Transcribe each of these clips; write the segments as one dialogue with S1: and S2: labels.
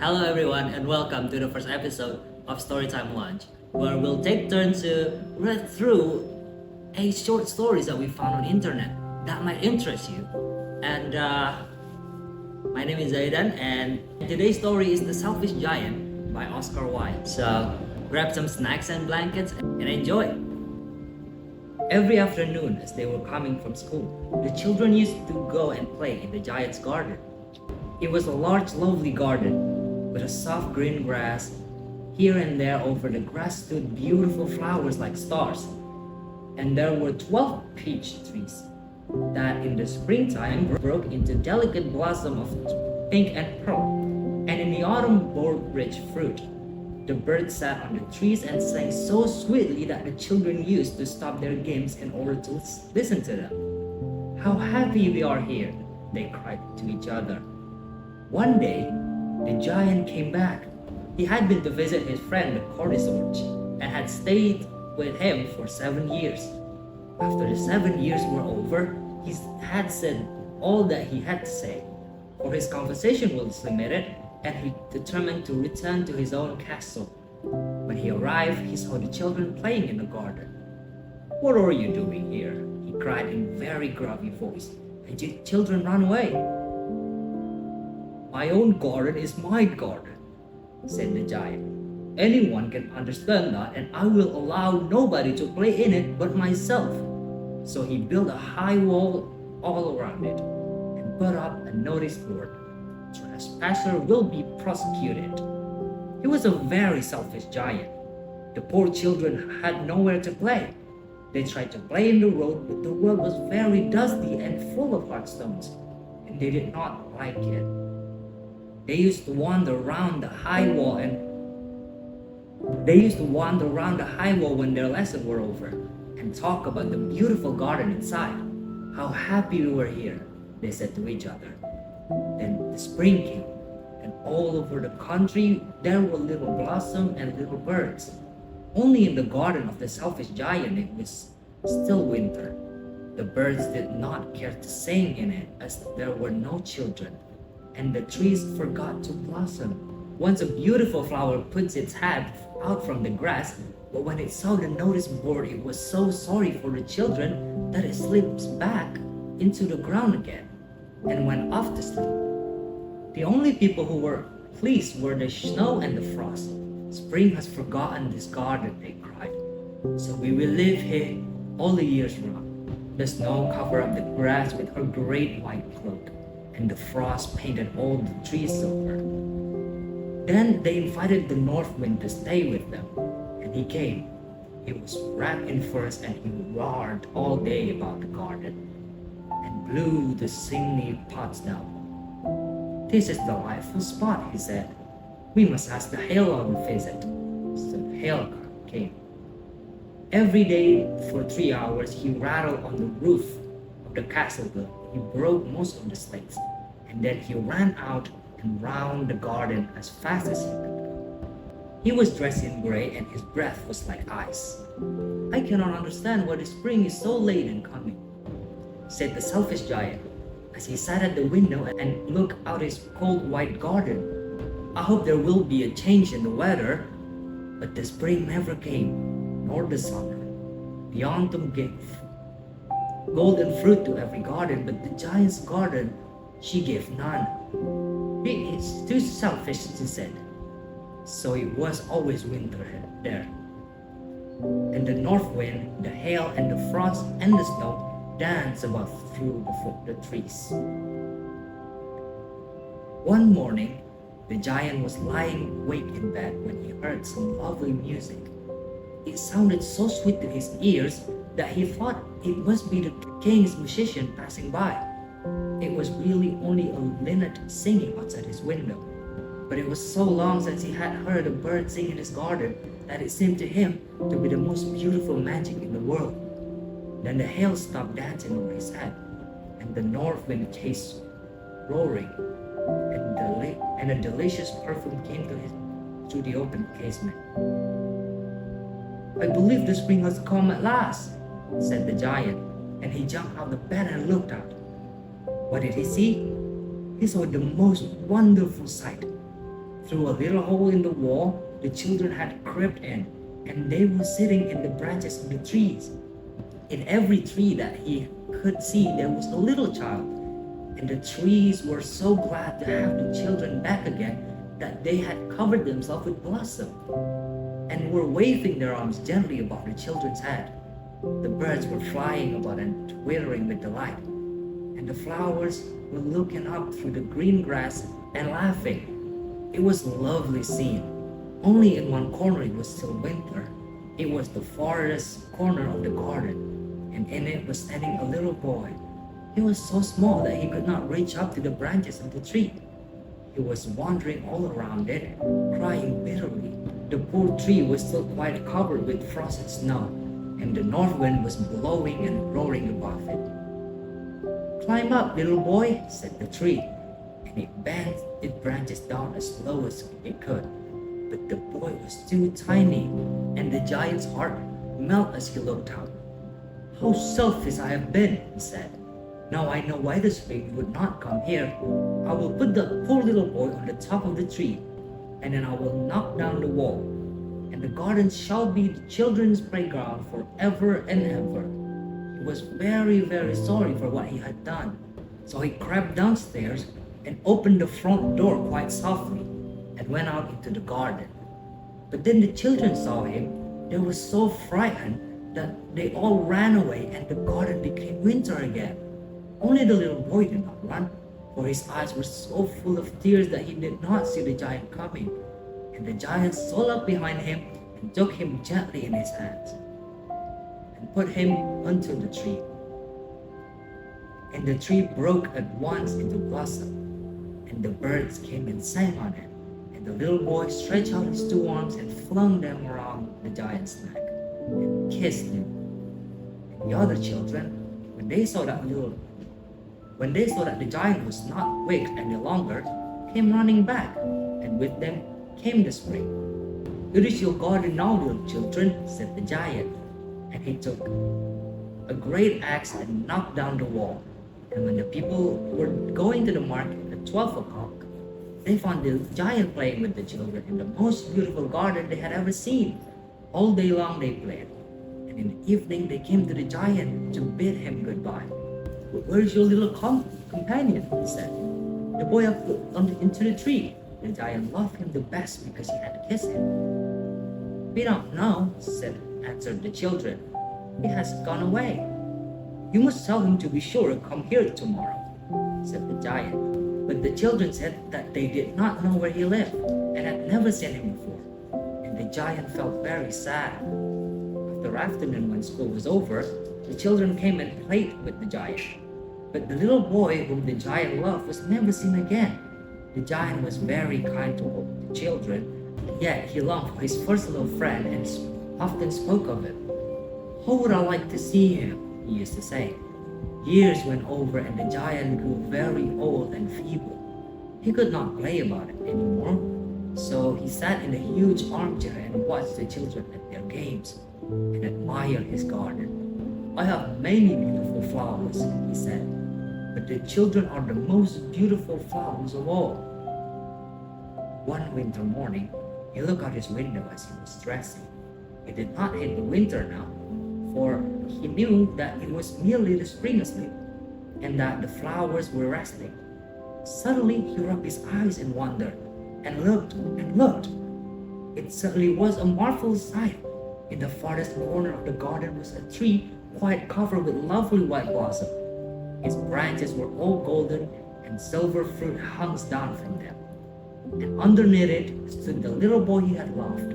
S1: Hello, everyone, and welcome to the first episode of Storytime Lounge, where we'll take turns to read through a short stories that we found on internet that might interest you. And my name is Aidan, and today's story is The Selfish Giant by Oscar Wilde. So grab some snacks and blankets and enjoy. Every afternoon, as they were coming from school, the children used to go and play in the giant's garden. It was a large, lovely garden with a soft green grass. Here and there over the grass stood beautiful flowers like stars. And there were 12 peach trees that in the springtime broke into delicate blossom of pink and pearl. And in the autumn bore rich fruit. The birds sat on the trees and sang so sweetly that the children used to stop their games in order to listen to them. How happy we are here, they cried to each other. One day, the giant came back. He had been to visit his friend the courtisaurus and had stayed with him for 7 years. After the 7 years were over, he had said all that he had to say, for his conversation was limited, and he determined to return to his own castle. When he arrived, he saw the children playing in the garden. "What are you doing here?" he cried in a very gruffy voice, and the children ran away. "My own garden is my garden," said the giant. "Anyone can understand that, and I will allow nobody to play in it but myself." So he built a high wall all around it and put up a notice board. "Trespasser will be prosecuted." He was a very selfish giant. The poor children had nowhere to play. They tried to play in the road, but the road was very dusty and full of hard stones, and they did not like it. They used to wander around the high wall when their lessons were over and talk about the beautiful garden inside. "How happy we were here," they said to each other. Then the spring came, and all over the country there were little blossoms and little birds. Only in the garden of the selfish giant it was still winter. The birds did not care to sing in it as there were no children, and the trees forgot to blossom. Once a beautiful flower puts its head out from the grass, but when it saw the notice board, it was so sorry for the children that it slips back into the ground again and went off to sleep. The only people who were pleased were the snow and the frost. "Spring has forgotten this garden," they cried, "so we will live here all the years round." The snow covered up the grass with her great white cloak, and the frost painted all the trees silver. Then they invited the north wind to stay with them, and he came. He was wrapped in furs, and he roared all day about the garden and blew the singing pots down. "This is the delightful spot," he said. "We must ask the hail on a visit." So the hail came. Every day for 3 hours he rattled on the roof of the castle building. He broke most of the slates, and then he ran out and round the garden as fast as he could go. He was dressed in gray, and his breath was like ice. "I cannot understand why the spring is so late in coming," said the selfish giant as he sat at the window and looked out his cold white garden. "I hope there will be a change in the weather." But the spring never came, nor the summer. The autumn gave golden fruit to every garden, but the giant's garden she gave none. "He is too selfish," she said. So it was always winter there. And the north wind, the hail and the frost and the snow danced about through the trees. One morning, the giant was lying awake in bed when he heard some lovely music. It sounded so sweet to his ears that he thought it must be the king's musician passing by. It was really only a linnet singing outside his window. But it was so long since he had heard a bird sing in his garden that it seemed to him to be the most beautiful magic in the world. Then the hail stopped dancing over his head, and the north wind ceased roaring, and a delicious perfume came through the open casement. "I believe the spring has come at last," said the giant, and he jumped out of the bed and looked out. What did he see? He saw the most wonderful sight. Through a little hole in the wall, the children had crept in, and they were sitting in the branches of the trees. In every tree that he could see, there was a little child, and the trees were so glad to have the children back again that they had covered themselves with blossom and were waving their arms gently above the children's head. The birds were flying about and twittering with delight, and the flowers were looking up through the green grass and laughing. It was a lovely scene. Only in one corner it was still winter. It was the farthest corner of the garden, and in it was standing a little boy. He was so small that he could not reach up to the branches of the tree. He was wandering all around it, crying bitterly. The poor tree was still quite covered with frosted snow, and the north wind was blowing and roaring above it. "Climb up, little boy," said the tree, and it bent its branches down as low as it could. But the boy was too tiny, and the giant's heart melted as he looked out. "How selfish I have been," he said. "Now I know why the spring would not come here. I will put the poor little boy on the top of the tree, and then I will knock down the wall, and the garden shall be the children's playground forever and ever." He was very, very sorry for what he had done, so he crept downstairs and opened the front door quite softly and went out into the garden. But then the children saw him. They were so frightened that they all ran away, and the garden became winter again. Only the little boy did not run, for his eyes were so full of tears that he did not see the giant coming. And the giant stole up behind him and took him gently in his hands and put him onto the tree. And the tree broke at once into blossom, and the birds came and sang on it. And the little boy stretched out his two arms and flung them around the giant's neck and kissed him. And the other children, when they saw that the giant was not weak any longer, came running back, and with them came the spring. "It is your garden now, little children," said the giant, and he took a great axe and knocked down the wall. And when the people were going to the market at 12 o'clock, they found the giant playing with the children in the most beautiful garden they had ever seen. All day long they played, and in the evening they came to the giant to bid him goodbye. "Where is your little companion?" he said. "The boy I put into the tree." The giant loved him the best because he had kissed him. "We don't know," answered the children. "He has gone away." "You must tell him to be sure to come here tomorrow," said the giant. But the children said that they did not know where he lived and had never seen him before. And the giant felt very sad. After afternoon, when school was over, the children came and played with the giant. But the little boy whom the giant loved was never seen again. The giant was very kind to all the children, yet he longed for his first little friend and often spoke of him. "How would I like to see him?" he used to say. Years went over, and the giant grew very old and feeble. He could not play about it anymore, so he sat in a huge armchair and watched the children at their games and admired his garden. "I have many beautiful flowers," he said, "but the children are the most beautiful flowers of all." One winter morning, he looked out his window as he was dressing. It did not hit the winter now, for he knew that it was merely the spring asleep, and that the flowers were resting. Suddenly he rubbed his eyes in wonder, and looked and looked. It certainly was a marvelous sight. In the farthest corner of the garden was a tree quite covered with lovely white blossom. Its branches were all golden, and silver fruit hung down from them. And underneath it stood the little boy he had loved.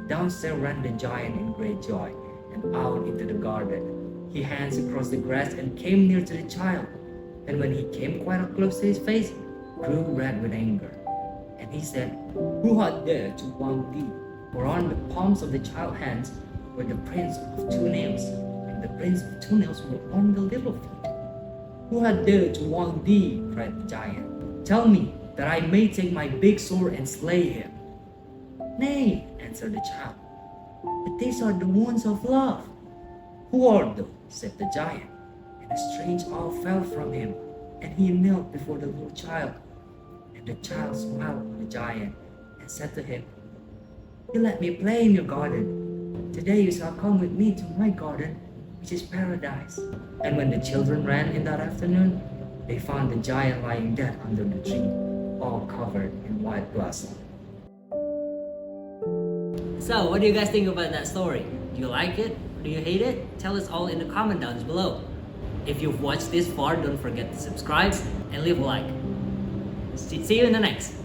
S1: Downstairs ran the giant in great joy, and out into the garden. He hands across the grass and came near to the child. And when he came quite up close to his face, grew red with anger. And he said, "Who had dared to wound thee?" For on the palms of the child's hands were the prints of 2 nails, and the prints of 2 nails were on the little feet. "Who had dared to wound thee?" cried the giant. "Tell me, that I may take my big sword and slay him." "Nay," answered the child, "but these are the wounds of love." "Who art thou?" said the giant. And a strange awe fell from him, and he knelt before the little child. And the child smiled at the giant and said to him, "You let me play in your garden. Today you shall come with me to my garden, which is paradise." And when the children ran in that afternoon, they found the giant lying dead under the tree, all covered in white blossom. So, what do you guys think about that story? Do you like it? Do you hate it? Tell us all in the comment down below. If you've watched this far, don't forget to subscribe and leave a like. See you in the next.